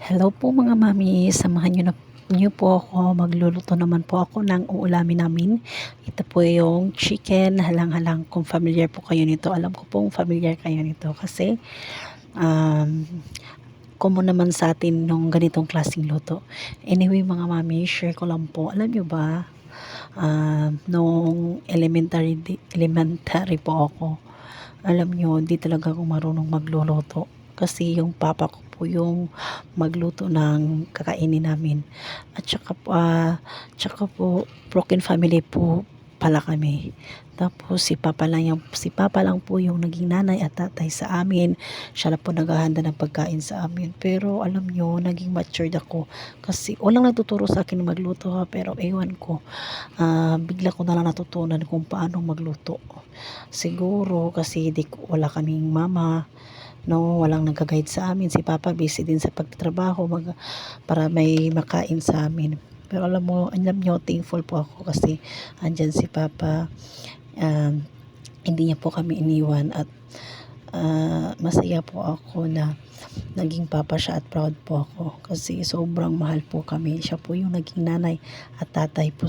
Hello po mga mami, samahan niyo po ako, magluluto naman po ako ng uulamin namin. Ito po yung chicken halang-halang, kung familiar po kayo nito. Alam ko pong familiar kayo nito kasi um, common naman sa atin nung ganitong klaseng luto. Anyway mga mami, share ko lang po. Alam niyo ba, nung elementary po ako, alam niyo, hindi talaga ako marunong magluluto. Kasi yung papa ko po yung magluto ng kakainin namin. At tsaka po broken family po pala kami. Tapos si papa lang po yung naging nanay at tatay sa amin. Siya lang po naghahanda ng pagkain sa amin. Pero alam nyo, naging matured ako. Kasi walang nagtuturo sa akin magluto ha, pero ewan ko. Bigla ko na lang natutunan kung paano magluto. Siguro kasi wala kaming mama, no, walang nagga-guide sa amin. Si Papa busy din sa pagtatrabaho para may makain sa amin. Pero alam nyo, thankful po ako kasi andyan si Papa. Hindi niya po kami iniwan at masaya po ako na naging papa siya at proud po ako kasi sobrang mahal po kami. Siya po yung naging nanay at tatay po